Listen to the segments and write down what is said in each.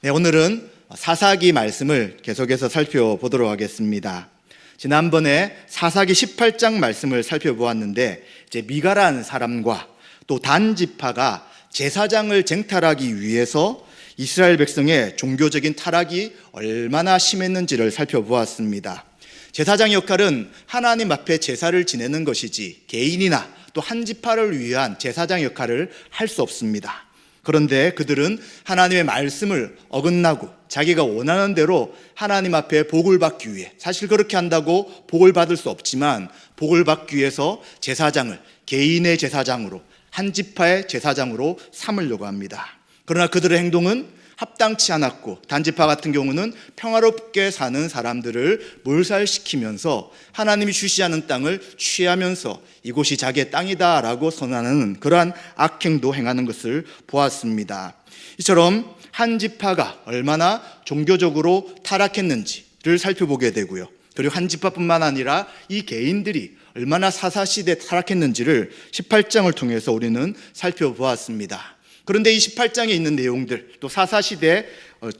네, 오늘은 사사기 말씀을 계속해서 살펴보도록 하겠습니다. 지난번에 사사기 18장 말씀을 살펴보았는데, 이제 미가라는 사람과 또 단 지파가 제사장을 쟁탈하기 위해서 이스라엘 백성의 종교적인 타락이 얼마나 심했는지를 살펴보았습니다. 제사장 역할은 하나님 앞에 제사를 지내는 것이지 개인이나 또 한 지파를 위한 제사장 역할을 할 수 없습니다. 그런데 그들은 하나님의 말씀을 어긋나고 자기가 원하는 대로 하나님 앞에 복을 받기 위해, 사실 그렇게 한다고 복을 받을 수 없지만 복을 받기 위해서 제사장을 개인의 제사장으로, 한 지파의 제사장으로 삼으려고 합니다. 그러나 그들의 행동은 합당치 않았고, 단지파 같은 경우는 평화롭게 사는 사람들을 몰살시키면서 하나님이 주시지 땅을 취하면서 이곳이 자기의 땅이다 라고 선언하는 그러한 악행도 행하는 것을 보았습니다. 이처럼 한 지파가 얼마나 종교적으로 타락했는지를 살펴보게 되고요, 그리고 한 지파뿐만 아니라 이 개인들이 얼마나 사사시대에 타락했는지를 18장을 통해서 우리는 살펴보았습니다. 그런데 이 18장에 있는 내용들, 또 사사시대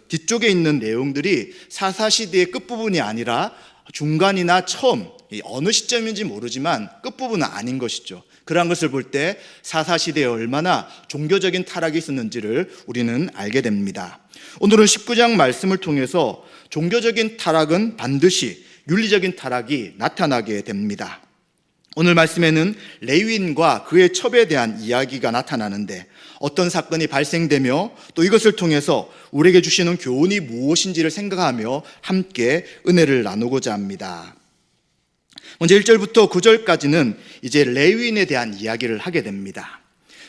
뒤쪽에 있는 내용들이 사사시대의 끝부분이 아니라 중간이나 처음, 어느 시점인지 모르지만 끝부분은 아닌 것이죠. 그러한 것을 볼 때 사사시대에 얼마나 종교적인 타락이 있었는지를 우리는 알게 됩니다. 오늘은 19장 말씀을 통해서 종교적인 타락은 반드시 윤리적인 타락이 나타나게 됩니다. 오늘 말씀에는 레위인과 그의 첩에 대한 이야기가 나타나는데, 어떤 사건이 발생되며 또 이것을 통해서 우리에게 주시는 교훈이 무엇인지를 생각하며 함께 은혜를 나누고자 합니다. 먼저 1절부터 9절까지는 이제 레위인에 대한 이야기를 하게 됩니다.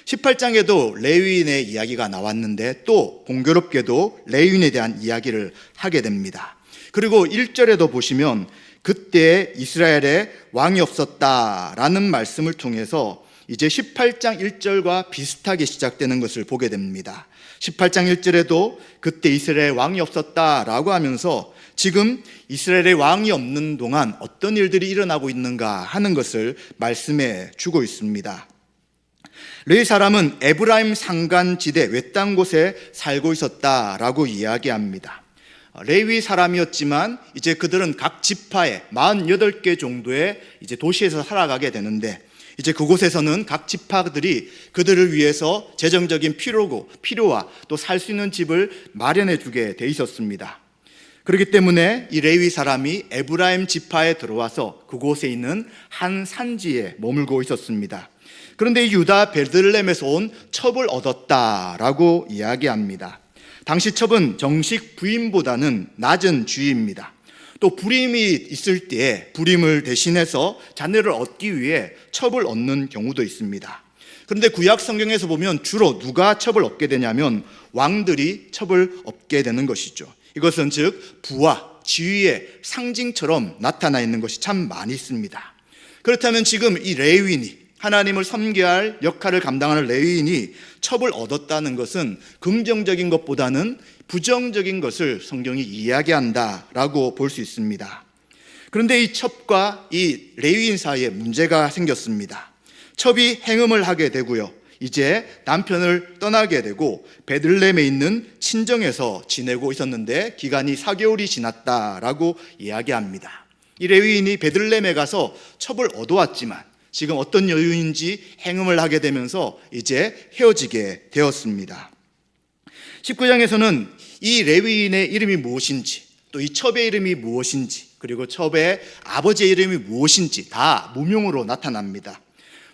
18장에도 레위인의 이야기가 나왔는데 또 공교롭게도 레위인에 대한 이야기를 하게 됩니다. 그리고 1절에도 보시면 그때 이스라엘에 왕이 없었다라는 말씀을 통해서 이제 18장 1절과 비슷하게 시작되는 것을 보게 됩니다. 18장 1절에도 그때 이스라엘에 왕이 없었다라고 하면서 지금 이스라엘에 왕이 없는 동안 어떤 일들이 일어나고 있는가 하는 것을 말씀해 주고 있습니다. 레위 사람은 에브라임 산간지대 외딴 곳에 살고 있었다라고 이야기합니다. 레위 사람이었지만 이제 그들은 각 지파에 48개 정도의 이제 도시에서 살아가게 되는데, 이제 그곳에서는 각 지파들이 그들을 위해서 재정적인 필요와 또 살 수 있는 집을 마련해 주게 돼 있었습니다. 그렇기 때문에 이 레위 사람이 에브라임 지파에 들어와서 그곳에 있는 한 산지에 머물고 있었습니다. 그런데 이 유다 베들레헴에서 온 첩을 얻었다라고 이야기합니다. 당시 첩은 정식 부임보다는 낮은 주의입니다. 또 불임이 있을 때에 불임을 대신해서 자녀를 얻기 위해 첩을 얻는 경우도 있습니다. 그런데 구약 성경에서 보면 주로 누가 첩을 얻게 되냐면 왕들이 첩을 얻게 되는 것이죠. 이것은 즉 부와 지위의 상징처럼 나타나 있는 것이 참 많이 있습니다. 그렇다면 지금 이 레위인이, 하나님을 섬겨야 할 역할을 감당하는 레위인이 첩을 얻었다는 것은 긍정적인 것보다는 부정적인 것을 성경이 이야기한다라고 볼 수 있습니다. 그런데 이 첩과 이 레위인 사이에 문제가 생겼습니다. 첩이 행음을 하게 되고요, 이제 남편을 떠나게 되고 베들레헴에 있는 친정에서 지내고 있었는데 기간이 4개월이 지났다라고 이야기합니다. 이 레위인이 베들레헴에 가서 첩을 얻어왔지만 지금 어떤 여유인지 행음을 하게 되면서 이제 헤어지게 되었습니다. 19장에서는 이 레위인의 이름이 무엇인지, 또 이 첩의 이름이 무엇인지, 그리고 첩의 아버지의 이름이 무엇인지 다 무명으로 나타납니다.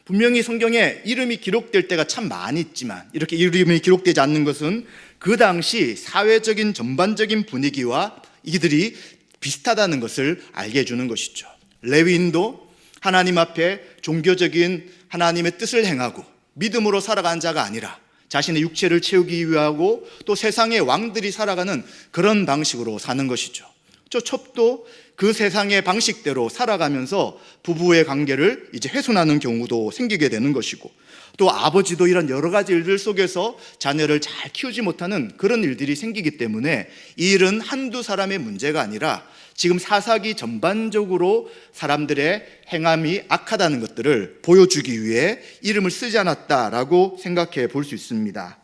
분명히 성경에 이름이 기록될 때가 참 많이 있지만 이렇게 이름이 기록되지 않는 것은 그 당시 사회적인 전반적인 분위기와 이들이 비슷하다는 것을 알게 해주는 것이죠. 레위인도 하나님 앞에 종교적인 하나님의 뜻을 행하고 믿음으로 살아가는 자가 아니라 자신의 육체를 채우기 위하고 또 세상의 왕들이 살아가는 그런 방식으로 사는 것이죠. 저 첩도 그 세상의 방식대로 살아가면서 부부의 관계를 이제 훼손하는 경우도 생기게 되는 것이고, 또 아버지도 이런 여러 가지 일들 속에서 자녀를 잘 키우지 못하는 그런 일들이 생기기 때문에 이 일은 한두 사람의 문제가 아니라 지금 사사기 전반적으로 사람들의 행함이 악하다는 것들을 보여주기 위해 이름을 쓰지 않았다라고 생각해 볼 수 있습니다.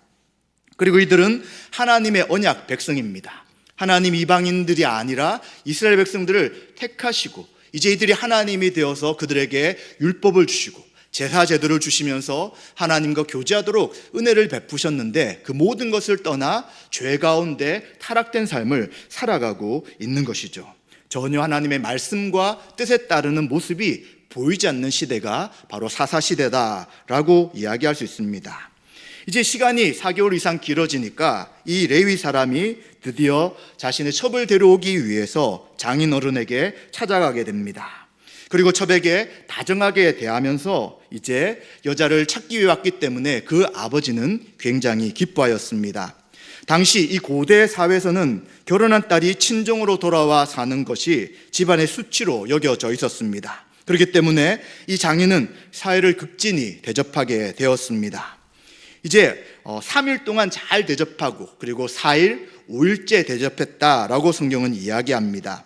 그리고 이들은 하나님의 언약 백성입니다. 하나님 이방인들이 아니라 이스라엘 백성들을 택하시고 이제 이들이 하나님이 되어서 그들에게 율법을 주시고 제사 제도를 주시면서 하나님과 교제하도록 은혜를 베푸셨는데 그 모든 것을 떠나 죄 가운데 타락된 삶을 살아가고 있는 것이죠. 전혀 하나님의 말씀과 뜻에 따르는 모습이 보이지 않는 시대가 바로 사사시대다라고 이야기할 수 있습니다. 이제 시간이 4개월 이상 길어지니까 이 레위 사람이 드디어 자신의 첩을 데려오기 위해서 장인 어른에게 찾아가게 됩니다. 그리고 첩에게 다정하게 대하면서 이제 여자를 찾기 위해 왔기 때문에 그 아버지는 굉장히 기뻐하였습니다. 당시 이 고대 사회에서는 결혼한 딸이 친정으로 돌아와 사는 것이 집안의 수치로 여겨져 있었습니다. 그렇기 때문에 이 장인은 사회를 극진히 대접하게 되었습니다. 이제 3일 동안 잘 대접하고 그리고 4일, 5일째 대접했다라고 성경은 이야기합니다.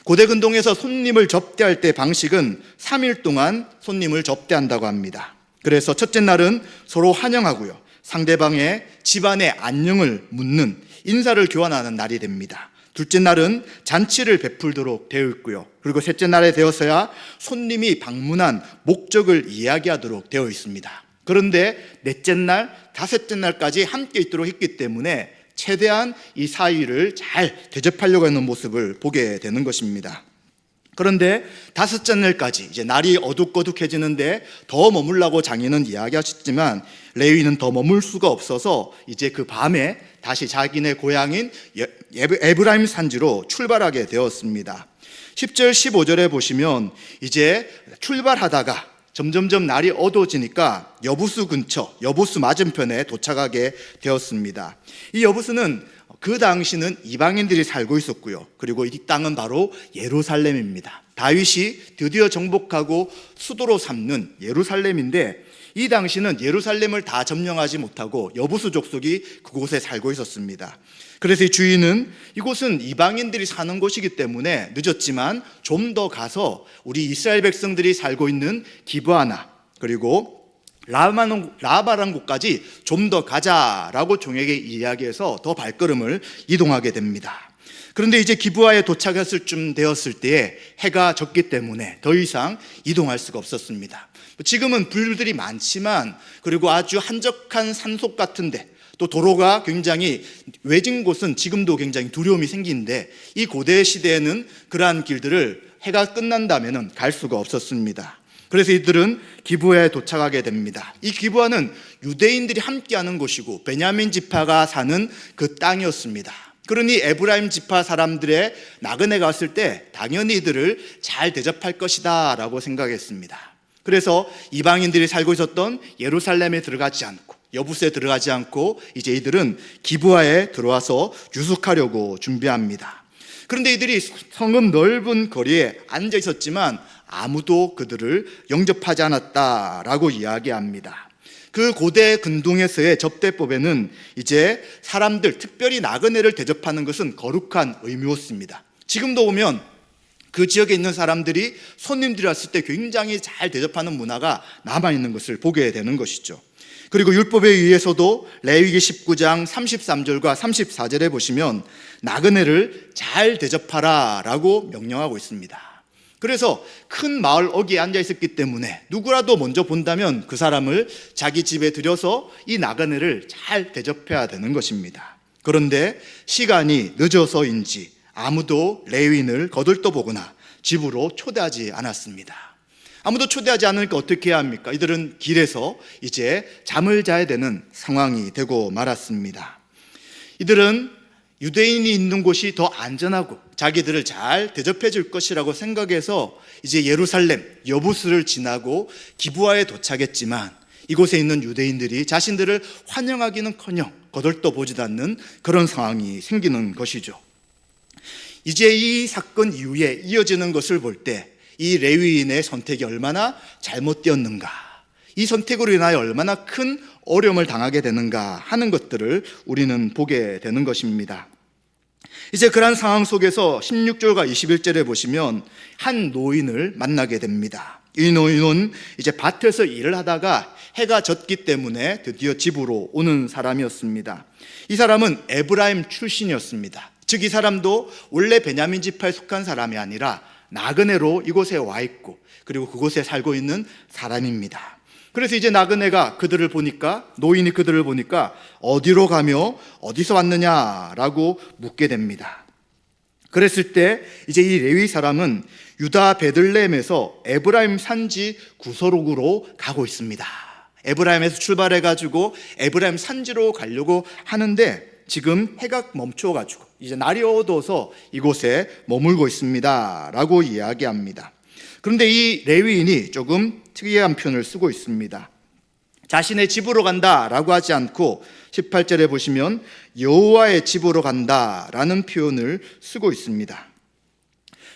고대 근동에서 손님을 접대할 때 방식은 3일 동안 손님을 접대한다고 합니다. 그래서 첫째 날은 서로 환영하고요, 상대방의 집안의 안녕을 묻는 인사를 교환하는 날이 됩니다. 둘째 날은 잔치를 베풀도록 되어 있고요, 그리고 셋째 날에 되어서야 손님이 방문한 목적을 이야기하도록 되어 있습니다. 그런데 넷째 날, 다섯째 날까지 함께 있도록 했기 때문에 최대한 이 사이를 잘 대접하려고 하는 모습을 보게 되는 것입니다. 그런데 다섯째 날까지 이제 날이 어둑어둑해지는데 더 머물라고 장인은 이야기하셨지만 레위는 더 머물 수가 없어서 이제 그 밤에 다시 자기네 고향인 에브라임 산지로 출발하게 되었습니다. 10절 15절에 보시면 이제 출발하다가 점점점 날이 어두워지니까 여부수 근처, 여부수 맞은편에 도착하게 되었습니다. 이 여부수는 그 당시는 이방인들이 살고 있었고요, 그리고 이 땅은 바로 예루살렘입니다. 다윗이 드디어 정복하고 수도로 삼는 예루살렘인데 이 당시는 예루살렘을 다 점령하지 못하고 여부수 족속이 그곳에 살고 있었습니다. 그래서 이 주인은 이곳은 이방인들이 사는 곳이기 때문에 늦었지만 좀 더 가서 우리 이스라엘 백성들이 살고 있는 기브아나 그리고 라바란 곳까지 좀 더 가자라고 종에게 이야기해서 더 발걸음을 이동하게 됩니다. 그런데 이제 기브아에 도착했을 쯤 되었을 때에 해가 졌기 때문에 더 이상 이동할 수가 없었습니다. 지금은 불들이 많지만 그리고 아주 한적한 산속 같은데 또 도로가 굉장히 외진 곳은 지금도 굉장히 두려움이 생기는데 이 고대 시대에는 그러한 길들을 해가 끝난다면 갈 수가 없었습니다. 그래서 이들은 기브아에 도착하게 됩니다. 이 기브아는 유대인들이 함께하는 곳이고 베냐민 지파가 사는 그 땅이었습니다. 그러니 에브라임 지파 사람들의 나그네가 왔을 때 당연히 이들을 잘 대접할 것이다 라고 생각했습니다. 그래서 이방인들이 살고 있었던 예루살렘에 들어가지 않고 여부수에 들어가지 않고 이제 이들은 기브아에 들어와서 유숙하려고 준비합니다. 그런데 이들이 성읍 넓은 거리에 앉아 있었지만 아무도 그들을 영접하지 않았다라고 이야기합니다. 그 고대 근동에서의 접대법에는 이제 사람들, 특별히 나그네를 대접하는 것은 거룩한 의무였습니다. 지금도 보면 그 지역에 있는 사람들이 손님들이 왔을 때 굉장히 잘 대접하는 문화가 남아있는 것을 보게 되는 것이죠. 그리고 율법에 의해서도 레위기 19장 33절과 34절에 보시면 나그네를 잘 대접하라 라고 명령하고 있습니다. 그래서 큰 마을 어귀에 앉아 있었기 때문에 누구라도 먼저 본다면 그 사람을 자기 집에 들여서 이 나그네를 잘 대접해야 되는 것입니다. 그런데 시간이 늦어서인지 아무도 레위인을 거들떠보거나 집으로 초대하지 않았습니다. 아무도 초대하지 않으니까 어떻게 해야 합니까? 이들은 길에서 이제 잠을 자야 되는 상황이 되고 말았습니다. 이들은 유대인이 있는 곳이 더 안전하고 자기들을 잘 대접해 줄 것이라고 생각해서 이제 예루살렘 여부수를 지나고 기브아에 도착했지만 이곳에 있는 유대인들이 자신들을 환영하기는커녕 거들떠보지도 않는 그런 상황이 생기는 것이죠. 이제 이 사건 이후에 이어지는 것을 볼 때 이 레위인의 선택이 얼마나 잘못되었는가, 이 선택으로 인하여 얼마나 큰 어려움을 당하게 되는가 하는 것들을 우리는 보게 되는 것입니다. 이제 그러한 상황 속에서 16절과 21절에 보시면 한 노인을 만나게 됩니다. 이 노인은 이제 밭에서 일을 하다가 해가 졌기 때문에 드디어 집으로 오는 사람이었습니다. 이 사람은 에브라임 출신이었습니다. 즉 이 사람도 원래 베냐민 지파에 속한 사람이 아니라 나그네로 이곳에 와 있고 그리고 그곳에 살고 있는 사람입니다. 그래서 이제 나그네가 그들을 보니까, 노인이 그들을 보니까 어디로 가며 어디서 왔느냐라고 묻게 됩니다. 그랬을 때 이제 이 레위 사람은 유다 베들레헴에서 에브라임 산지 구서록으로 가고 있습니다. 에브라임에서 출발해가지고 에브라임 산지로 가려고 하는데 지금 해가 멈춰가지고 이제 날이 어두워서 이곳에 머물고 있습니다 라고 이야기합니다. 그런데 이 레위인이 조금 특이한 표현을 쓰고 있습니다. 자신의 집으로 간다라고 하지 않고 18절에 보시면 여호와의 집으로 간다라는 표현을 쓰고 있습니다.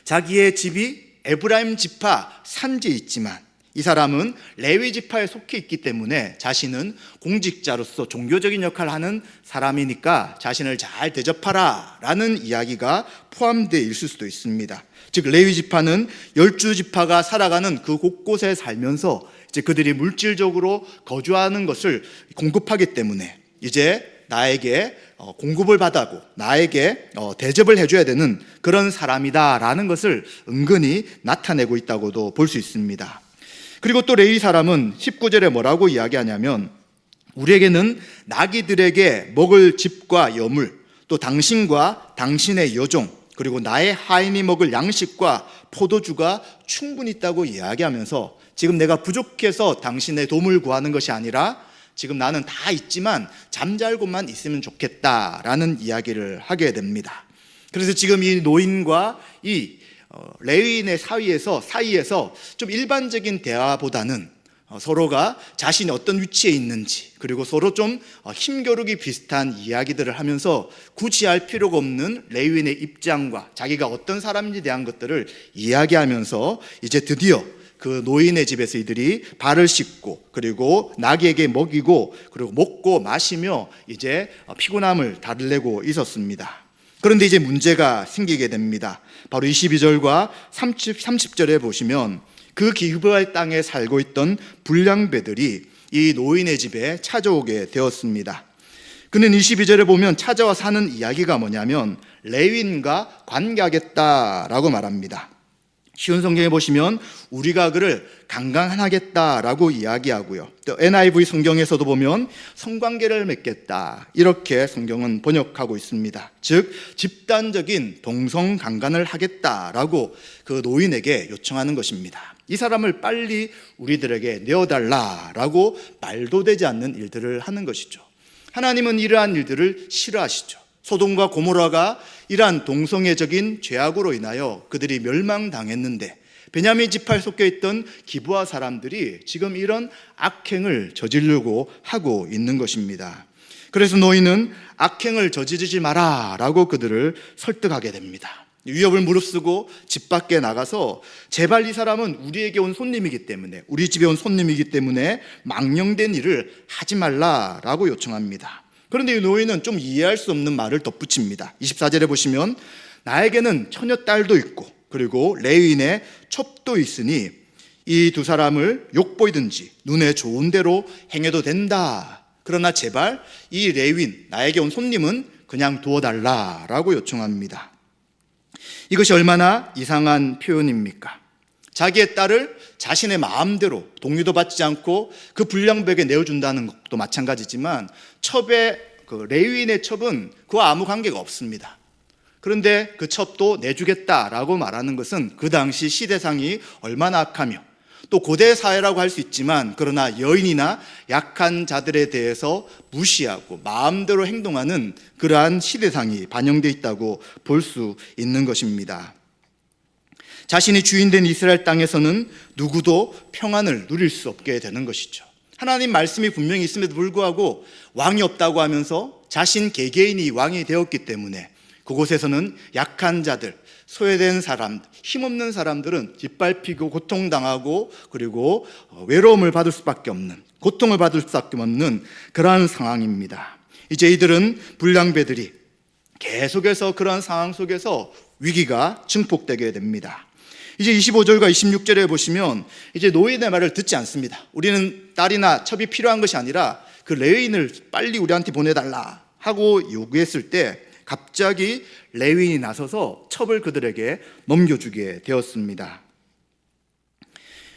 자기의 집이 에브라임 지파 산지에 있지만 이 사람은 레위 지파에 속해 있기 때문에 자신은 공직자로서 종교적인 역할을 하는 사람이니까 자신을 잘 대접하라 라는 이야기가 포함되어 있을 수도 있습니다. 즉 레위 지파는 12지파가 살아가는 그 곳곳에 살면서 이제 그들이 물질적으로 거주하는 것을 공급하기 때문에 이제 나에게 공급을 받아고 나에게 대접을 해줘야 되는 그런 사람이다라는 것을 은근히 나타내고 있다고도 볼 수 있습니다. 그리고 또 레위 사람은 19절에 뭐라고 이야기하냐면 우리에게는 나귀들에게 먹을 집과 여물, 또 당신과 당신의 여종, 그리고 나의 하인이 먹을 양식과 포도주가 충분히 있다고 이야기하면서 지금 내가 부족해서 당신의 도움을 구하는 것이 아니라 지금 나는 다 있지만 잠잘고만 있으면 좋겠다라는 이야기를 하게 됩니다. 그래서 지금 이 노인과 이 레위인의 사이에서 좀 일반적인 대화보다는 서로가 자신이 어떤 위치에 있는지 그리고 서로 좀 힘겨루기 비슷한 이야기들을 하면서 굳이 할 필요가 없는 레위인의 입장과 자기가 어떤 사람인지에 대한 것들을 이야기하면서 이제 드디어 그 노인의 집에서 이들이 발을 씻고 그리고 나귀에게 먹이고 그리고 먹고 마시며 이제 피곤함을 달래고 있었습니다. 그런데 이제 문제가 생기게 됩니다. 바로 22절과 30절에 보시면 그 기브아의 땅에 살고 있던 불량배들이 이 노인의 집에 찾아오게 되었습니다. 그는 22절에 보면 찾아와 사는 이야기가 뭐냐면 레위인과 관계하겠다라고 말합니다. 쉬운 성경에 보시면 우리가 그를 강간하겠다라고 이야기하고요. 또 NIV 성경에서도 보면 성관계를 맺겠다 이렇게 성경은 번역하고 있습니다. 즉 집단적인 동성 강간을 하겠다라고 그 노인에게 요청하는 것입니다. 이 사람을 빨리 우리들에게 내어달라라고 말도 되지 않는 일들을 하는 것이죠. 하나님은 이러한 일들을 싫어하시죠. 소돔과 고모라가 이러한 동성애적인 죄악으로 인하여 그들이 멸망당했는데 베냐민 지파에 속해 있던 기브아 사람들이 지금 이런 악행을 저지르고 하고 있는 것입니다. 그래서 노인은 악행을 저지르지 마라 라고 그들을 설득하게 됩니다. 위협을 무릅쓰고 집 밖에 나가서 제발 이 사람은 우리에게 온 손님이기 때문에 우리 집에 온 손님이기 때문에 망령된 일을 하지 말라라고 요청합니다. 그런데 이 노인은 좀 이해할 수 없는 말을 덧붙입니다. 24절에 보시면 나에게는 처녀딸도 있고 그리고 레위인의 첩도 있으니 이 두 사람을 욕보이든지 눈에 좋은 대로 행해도 된다. 그러나 제발 이 레위인 나에게 온 손님은 그냥 두어달라라고 요청합니다. 이것이 얼마나 이상한 표현입니까? 자기의 딸을 자신의 마음대로 동의도 받지 않고 그 불량배에게 내어준다는 것도 마찬가지지만 첩의 그 레위인의 첩은 그와 아무 관계가 없습니다. 그런데 그 첩도 내주겠다라고 말하는 것은 그 당시 시대상이 얼마나 악하며 또 고대 사회라고 할 수 있지만 그러나 여인이나 약한 자들에 대해서 무시하고 마음대로 행동하는 그러한 시대상이 반영되어 있다고 볼 수 있는 것입니다. 자신이 주인된 이스라엘 땅에서는 누구도 평안을 누릴 수 없게 되는 것이죠. 하나님 말씀이 분명히 있음에도 불구하고 왕이 없다고 하면서 자신 개개인이 왕이 되었기 때문에 그곳에서는 약한 자들, 소외된 사람, 힘없는 사람들은 짓밟히고 고통당하고 그리고 외로움을 받을 수밖에 없는, 고통을 받을 수밖에 없는 그러한 상황입니다. 이제 이들은 불량배들이 계속해서 그러한 상황 속에서 위기가 증폭되게 됩니다. 이제 25절과 26절에 보시면 이제 노인의 말을 듣지 않습니다. 우리는 딸이나 첩이 필요한 것이 아니라 그 레위인을 빨리 우리한테 보내달라 하고 요구했을 때 갑자기 레위인이 나서서 첩을 그들에게 넘겨주게 되었습니다.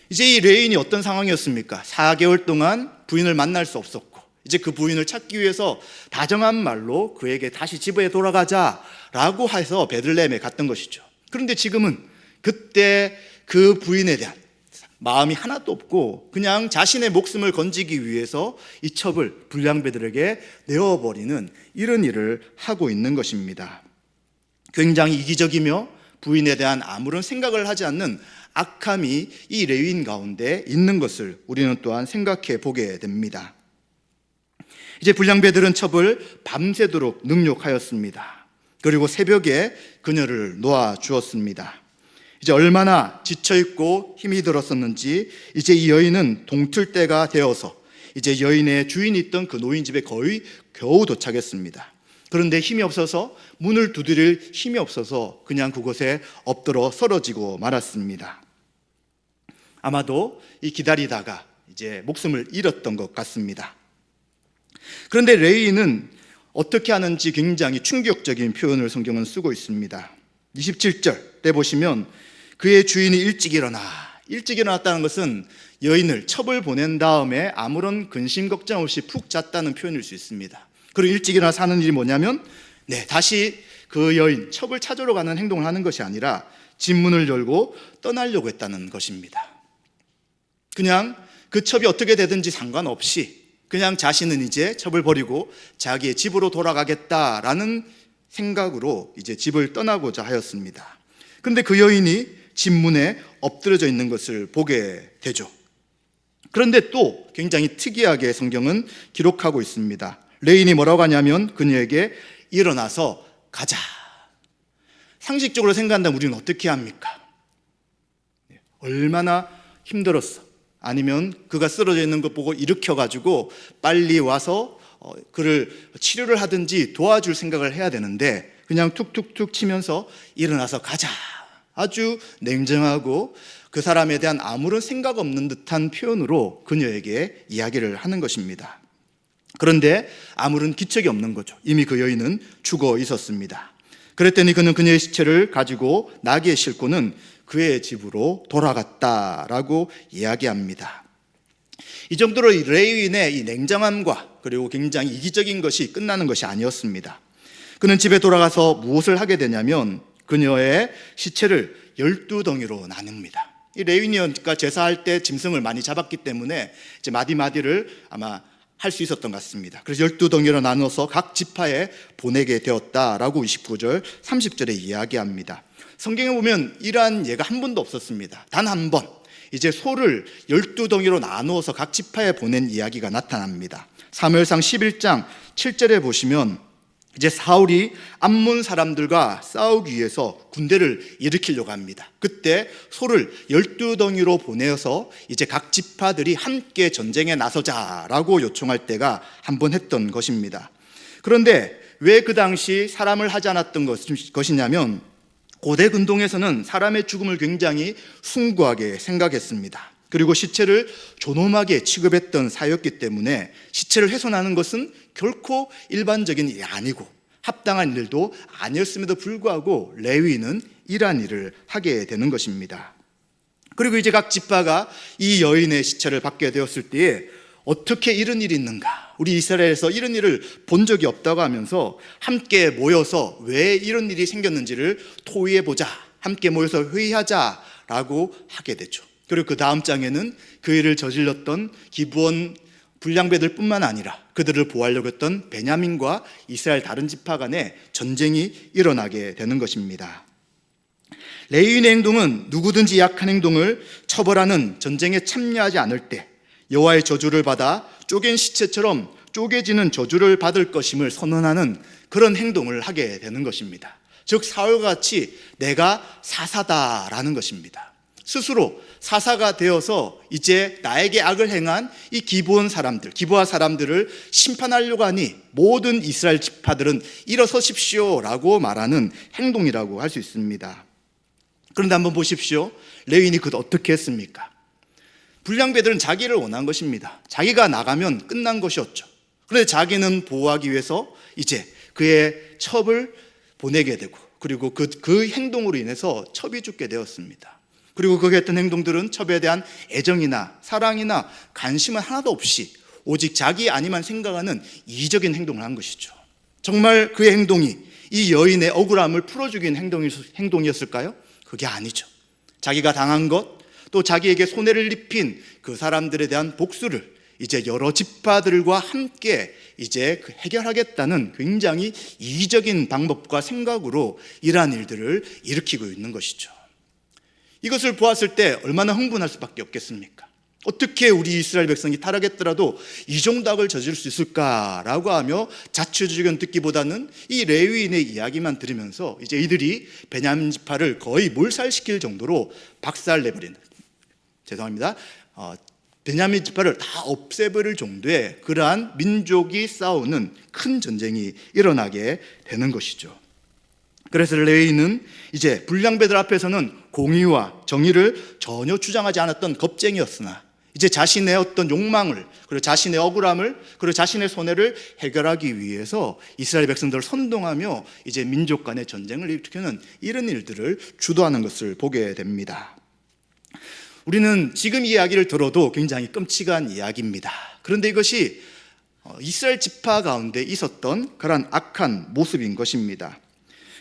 이제 이 레위인이 어떤 상황이었습니까? 4개월 동안 부인을 만날 수 없었고 이제 그 부인을 찾기 위해서 다정한 말로 그에게 다시 집에 돌아가자라고 해서 베들레헴에 갔던 것이죠. 그런데 지금은 그때 그 부인에 대한 마음이 하나도 없고 그냥 자신의 목숨을 건지기 위해서 이 첩을 불량배들에게 내어버리는 이런 일을 하고 있는 것입니다. 굉장히 이기적이며 부인에 대한 아무런 생각을 하지 않는 악함이 이 레위인 가운데 있는 것을 우리는 또한 생각해 보게 됩니다. 이제 불량배들은 첩을 밤새도록 능욕하였습니다. 그리고 새벽에 그녀를 놓아 주었습니다. 이제 얼마나 지쳐있고 힘이 들었었는지 이제 이 여인은 동틀 때가 되어서 이제 여인의 주인이 있던 그 노인 집에 거의 겨우 도착했습니다. 그런데 힘이 없어서 문을 두드릴 힘이 없어서 그냥 그곳에 엎드러 쓰러지고 말았습니다. 아마도 이 기다리다가 이제 목숨을 잃었던 것 같습니다. 그런데 레위인은 어떻게 하는지 굉장히 충격적인 표현을 성경은 쓰고 있습니다. 27절 때 보시면 그의 주인이 일찍 일어났다는 것은 여인을 첩을 보낸 다음에 아무런 근심 걱정 없이 푹 잤다는 표현일 수 있습니다. 그리고 일찍 일어나서 하는 일이 뭐냐면 다시 그 여인 첩을 찾으러 가는 행동을 하는 것이 아니라 집 문을 열고 떠나려고 했다는 것입니다. 그냥 그 첩이 어떻게 되든지 상관없이 그냥 자신은 이제 첩을 버리고 자기의 집으로 돌아가겠다라는 생각으로 이제 집을 떠나고자 하였습니다. 그런데 그 여인이 집 문에 엎드려져 있는 것을 보게 되죠. 그런데 또 굉장히 특이하게 성경은 기록하고 있습니다. 레위인이 뭐라고 하냐면 그녀에게 일어나서 가자. 상식적으로 생각한다면 우리는 어떻게 합니까? 얼마나 힘들었어. 아니면 그가 쓰러져 있는 것 보고 일으켜가지고 빨리 와서 그를 치료를 하든지 도와줄 생각을 해야 되는데 그냥 툭툭툭 치면서 일어나서 가자. 아주 냉정하고 그 사람에 대한 아무런 생각 없는 듯한 표현으로 그녀에게 이야기를 하는 것입니다. 그런데 아무런 기척이 없는 거죠. 이미 그 여인은 죽어 있었습니다. 그랬더니 그는 그녀의 시체를 가지고 나귀에 싣고는 그의 집으로 돌아갔다라고 이야기합니다. 이 정도로 레위인의 이 냉정함과 그리고 굉장히 이기적인 것이 끝나는 것이 아니었습니다. 그는 집에 돌아가서 무엇을 하게 되냐면 그녀의 시체를 12덩이로 나눕니다. 이 레위인이니까 제사할 때 짐승을 많이 잡았기 때문에 이제 마디마디를 아마 할 수 있었던 것 같습니다. 그래서 12덩이로 나눠서 각 지파에 보내게 되었다라고 29절, 30절에 이야기합니다. 성경에 보면 이러한 예가 한 번도 없었습니다. 단 한 번 이제 소를 12덩이로 나누어서 각 지파에 보낸 이야기가 나타납니다. 사무엘상 11장 7절에 보시면 이제 사울이 암몬 사람들과 싸우기 위해서 군대를 일으키려고 합니다. 그때 소를 12덩이로 보내어서 이제 각 지파들이 함께 전쟁에 나서자라고 요청할 때가 한 번 했던 것입니다. 그런데 왜 그 당시 사람을 하지 않았던 것이냐면 고대 근동에서는 사람의 죽음을 굉장히 숭고하게 생각했습니다. 그리고 시체를 존엄하게 취급했던 사회였기 때문에 시체를 훼손하는 것은 결코 일반적인 일이 아니고 합당한 일도 아니었음에도 불구하고 레위인은 이러한 일을 하게 되는 것입니다. 그리고 이제 각 지파가 이 여인의 시체를 받게 되었을 때에 어떻게 이런 일이 있는가? 우리 이스라엘에서 이런 일을 본 적이 없다고 하면서 함께 모여서 왜 이런 일이 생겼는지를 토의해보자, 함께 모여서 회의하자라고 하게 되죠. 그리고 그 다음 장에는 그 일을 저질렀던 기브온 불량배들 뿐만 아니라 그들을 보호하려고 했던 베냐민과 이스라엘 다른 지파 간에 전쟁이 일어나게 되는 것입니다. 레위인의 행동은 누구든지 약한 행동을 처벌하는 전쟁에 참여하지 않을 때 여호와의 저주를 받아 쪼갠 시체처럼 쪼개지는 저주를 받을 것임을 선언하는 그런 행동을 하게 되는 것입니다. 즉 사울과 같이 내가 사사다라는 것입니다. 스스로 사사가 되어서 이제 나에게 악을 행한 이 기브온 사람들, 기브아 사람들을 심판하려고 하니 모든 이스라엘 지파들은 일어서십시오라고 말하는 행동이라고 할 수 있습니다. 그런데 한번 보십시오. 레위인이 그것 어떻게 했습니까? 불량배들은 자기를 원한 것입니다. 자기가 나가면 끝난 것이었죠. 그런데 자기는 보호하기 위해서 이제 그의 첩을 보내게 되고, 그리고 그 행동으로 인해서 첩이 죽게 되었습니다. 그리고 그가 했던 행동들은 첩에 대한 애정이나 사랑이나 관심은 하나도 없이 오직 자기 아니만 생각하는 이기적인 행동을 한 것이죠. 정말 그의 행동이 이 여인의 억울함을 풀어주긴 행동이었을까요? 그게 아니죠. 자기가 당한 것, 또 자기에게 손해를 입힌 그 사람들에 대한 복수를 이제 여러 지파들과 함께 이제 해결하겠다는 굉장히 이기적인 방법과 생각으로 이러한 일들을 일으키고 있는 것이죠. 이것을 보았을 때 얼마나 흥분할 수밖에 없겠습니까? 어떻게 우리 이스라엘 백성이 타락했더라도 이 정도 악을 저지를 수 있을까라고 하며 자초지견 듣기보다는 이 레위인의 이야기만 들으면서 이제 이들이 베냐민 지파를 거의 몰살시킬 정도로 박살내버리는, 베냐민 지파를 다 없애버릴 정도의 그러한 민족이 싸우는 큰 전쟁이 일어나게 되는 것이죠. 그래서 레위인은 이제 불량배들 앞에서는 공의와 정의를 전혀 주장하지 않았던 겁쟁이였으나 이제 자신의 어떤 욕망을, 그리고 자신의 억울함을, 그리고 자신의 손해를 해결하기 위해서 이스라엘 백성들을 선동하며 이제 민족 간의 전쟁을 일으키는 이런 일들을 주도하는 것을 보게 됩니다. 우리는 지금 이야기를 들어도 굉장히 끔찍한 이야기입니다. 그런데 이것이 이스라엘 지파 가운데 있었던 그런 악한 모습인 것입니다.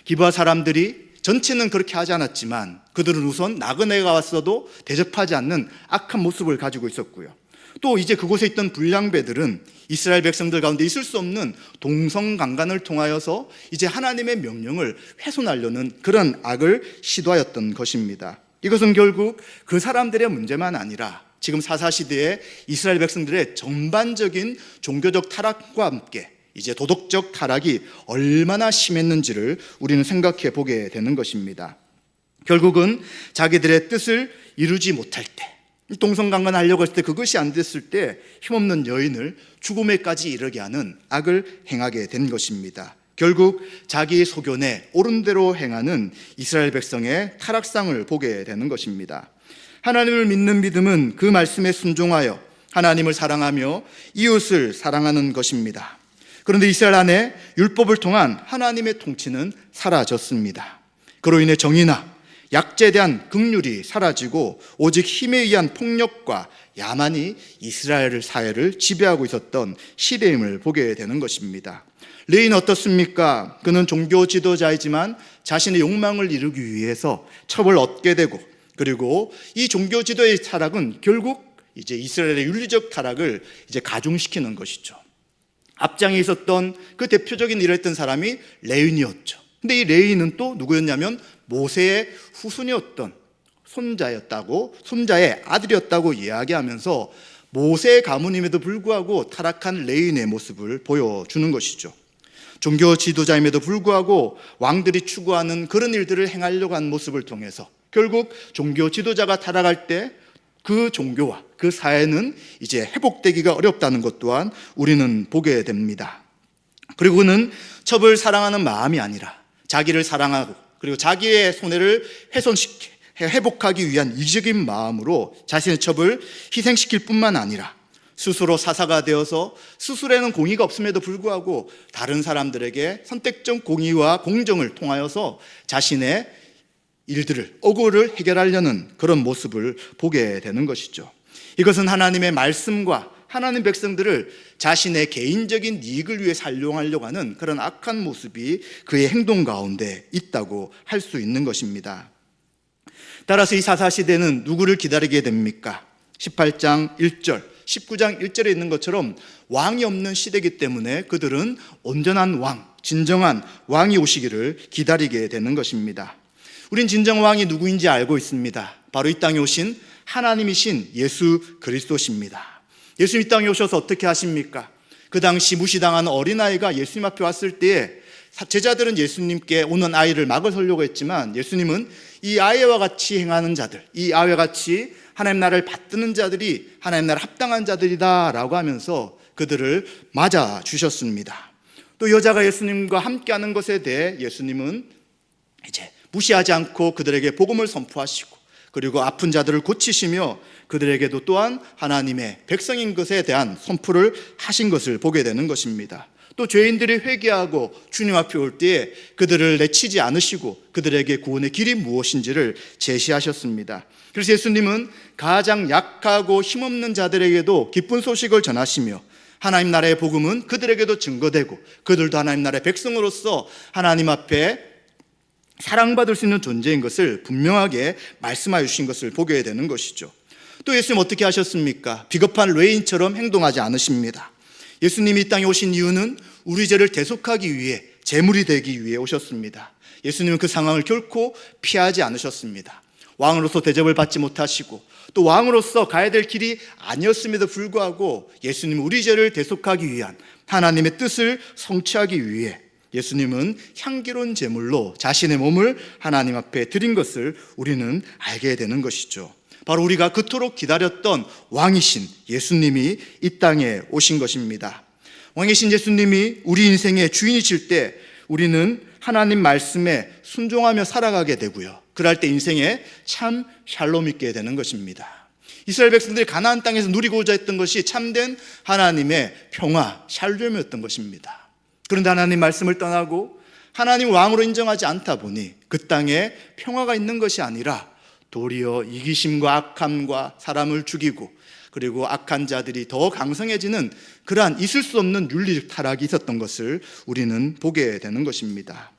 기브아 사람들이 전체는 그렇게 하지 않았지만 그들은 우선 나그네가 왔어도 대접하지 않는 악한 모습을 가지고 있었고요. 또 이제 그곳에 있던 불량배들은 이스라엘 백성들 가운데 있을 수 없는 동성강간을 통하여서 이제 하나님의 명령을 훼손하려는 그런 악을 시도하였던 것입니다. 이것은 결국 그 사람들의 문제만 아니라 지금 사사시대의 이스라엘 백성들의 전반적인 종교적 타락과 함께 이제 도덕적 타락이 얼마나 심했는지를 우리는 생각해 보게 되는 것입니다. 결국은 자기들의 뜻을 이루지 못할 때, 동성강간하려고 했을 때 그것이 안 됐을 때 힘없는 여인을 죽음에까지 이르게 하는 악을 행하게 된 것입니다. 결국 자기 소견에 옳은 대로 행하는 이스라엘 백성의 타락상을 보게 되는 것입니다. 하나님을 믿는 믿음은 그 말씀에 순종하여 하나님을 사랑하며 이웃을 사랑하는 것입니다. 그런데 이스라엘 안에 율법을 통한 하나님의 통치는 사라졌습니다. 그로 인해 정의나 약자에 대한 긍휼이 사라지고 오직 힘에 의한 폭력과 야만이 이스라엘 사회를 지배하고 있었던 시대임을 보게 되는 것입니다. 레위인은 어떻습니까? 그는 종교 지도자이지만 자신의 욕망을 이루기 위해서 첩을 얻게 되고, 그리고 이 종교 지도의 타락은 결국 이제 이스라엘의 윤리적 타락을 이제 가중시키는 것이죠. 앞장에 있었던 그 대표적인 일을 했던 사람이 레위인이었죠. 근데 이 레위인은 또 누구였냐면 모세의 후손이었던 손자의 아들이었다고 이야기하면서 모세의 가문임에도 불구하고 타락한 레위인의 모습을 보여주는 것이죠. 종교 지도자임에도 불구하고 왕들이 추구하는 그런 일들을 행하려고 한 모습을 통해서 결국 종교 지도자가 타락할 때 그 종교와 그 사회는 이제 회복되기가 어렵다는 것 또한 우리는 보게 됩니다. 그리고 그는 첩을 사랑하는 마음이 아니라 자기를 사랑하고 그리고 자기의 손해를 회복하기 위한 이기적인 마음으로 자신의 첩을 희생시킬 뿐만 아니라 스스로 사사가 되어서 스스로에는 공의가 없음에도 불구하고 다른 사람들에게 선택적 공의와 공정을 통하여서 자신의 일들을, 억울을 해결하려는 그런 모습을 보게 되는 것이죠. 이것은 하나님의 말씀과 하나님 백성들을 자신의 개인적인 이익을 위해 사용하려고 하는 그런 악한 모습이 그의 행동 가운데 있다고 할 수 있는 것입니다. 따라서 이 사사시대는 누구를 기다리게 됩니까? 18장 1절, 19장 1절에 있는 것처럼 왕이 없는 시대이기 때문에 그들은 온전한 왕, 진정한 왕이 오시기를 기다리게 되는 것입니다. 우린 진정 왕이 누구인지 알고 있습니다. 바로 이 땅에 오신 하나님이신 예수 그리스도십니다. 예수님 이 땅에 오셔서 어떻게 하십니까? 그 당시 무시당한 어린아이가 예수님 앞에 왔을 때에 제자들은 예수님께 오는 아이를 막을 서려고 했지만 예수님은 이 아이와 같이 행하는 자들, 이 아이와 같이 하나님 나라를 받드는 자들이 하나님 나라에 합당한 자들이다 라고 하면서 그들을 맞아 주셨습니다. 또 여자가 예수님과 함께하는 것에 대해 예수님은 이제 무시하지 않고 그들에게 복음을 선포하시고, 그리고 아픈 자들을 고치시며 그들에게도 또한 하나님의 백성인 것에 대한 선포를 하신 것을 보게 되는 것입니다. 또 죄인들이 회개하고 주님 앞에 올 때에 그들을 내치지 않으시고 그들에게 구원의 길이 무엇인지를 제시하셨습니다. 그래서 예수님은 가장 약하고 힘없는 자들에게도 기쁜 소식을 전하시며, 하나님 나라의 복음은 그들에게도 증거되고 그들도 하나님 나라의 백성으로서 하나님 앞에 사랑받을 수 있는 존재인 것을 분명하게 말씀하여 주신 것을 보게 되는 것이죠. 또 예수님 어떻게 하셨습니까? 비겁한 레인처럼 행동하지 않으십니다. 예수님이 이 땅에 오신 이유는 우리 죄를 대속하기 위해, 제물이 되기 위해 오셨습니다. 예수님은 그 상황을 결코 피하지 않으셨습니다. 왕으로서 대접을 받지 못하시고 또 왕으로서 가야 될 길이 아니었음에도 불구하고 예수님은 우리 죄를 대속하기 위한 하나님의 뜻을 성취하기 위해 예수님은 향기로운 제물로 자신의 몸을 하나님 앞에 드린 것을 우리는 알게 되는 것이죠. 바로 우리가 그토록 기다렸던 왕이신 예수님이 이 땅에 오신 것입니다. 왕이신 예수님이 우리 인생의 주인이실 때 우리는 하나님 말씀에 순종하며 살아가게 되고요, 그럴 때 인생에 참 샬롬 있게 되는 것입니다. 이스라엘 백성들이 가나안 땅에서 누리고자 했던 것이 참된 하나님의 평화, 샬롬이었던 것입니다. 그런데 하나님 말씀을 떠나고 하나님 왕으로 인정하지 않다 보니 그 땅에 평화가 있는 것이 아니라 도리어 이기심과 악함과 사람을 죽이고, 그리고 악한 자들이 더 강성해지는 그러한 있을 수 없는 윤리적 타락이 있었던 것을 우리는 보게 되는 것입니다.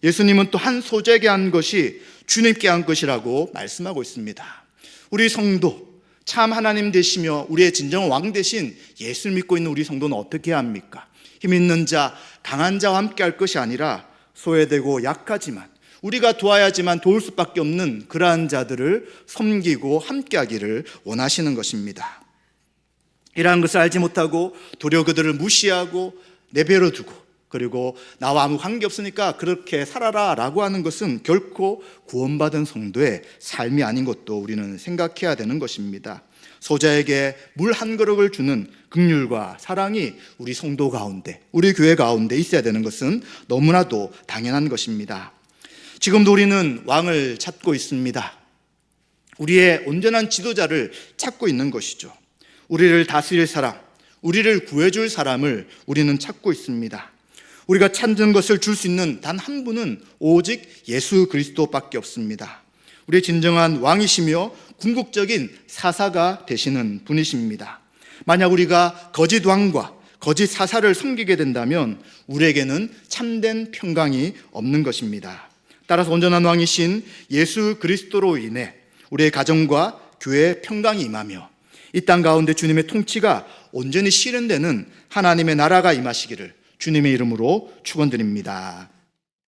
예수님은 또 한 소재게 한 것이 주님께 한 것이라고 말씀하고 있습니다. 우리 성도, 참 하나님 되시며 우리의 진정한 왕 되신 예수를 믿고 있는 우리 성도는 어떻게 해야 합니까? 힘 있는 자, 강한 자와 함께 할 것이 아니라 소외되고 약하지만 우리가 도와야지만 도울 수밖에 없는 그러한 자들을 섬기고 함께하기를 원하시는 것입니다. 이러한 것을 알지 못하고 도리어 그들을 무시하고 내버려 두고, 그리고 나와 아무 관계없으니까 그렇게 살아라 라고 하는 것은 결코 구원받은 성도의 삶이 아닌 것도 우리는 생각해야 되는 것입니다. 소자에게 물 한 그릇을 주는 긍휼과 사랑이 우리 성도 가운데, 우리 교회 가운데 있어야 되는 것은 너무나도 당연한 것입니다. 지금도 우리는 왕을 찾고 있습니다. 우리의 온전한 지도자를 찾고 있는 것이죠. 우리를 다스릴 사람, 우리를 구해줄 사람을 우리는 찾고 있습니다. 우리가 찾는 것을 줄 수 있는 단 한 분은 오직 예수 그리스도밖에 없습니다. 우리의 진정한 왕이시며 궁극적인 사사가 되시는 분이십니다. 만약 우리가 거짓 왕과 거짓 사사를 섬기게 된다면 우리에게는 참된 평강이 없는 것입니다. 따라서 온전한 왕이신 예수 그리스도로 인해 우리의 가정과 교회에 평강이 임하며 이 땅 가운데 주님의 통치가 온전히 실현되는 하나님의 나라가 임하시기를 주님의 이름으로 축원드립니다.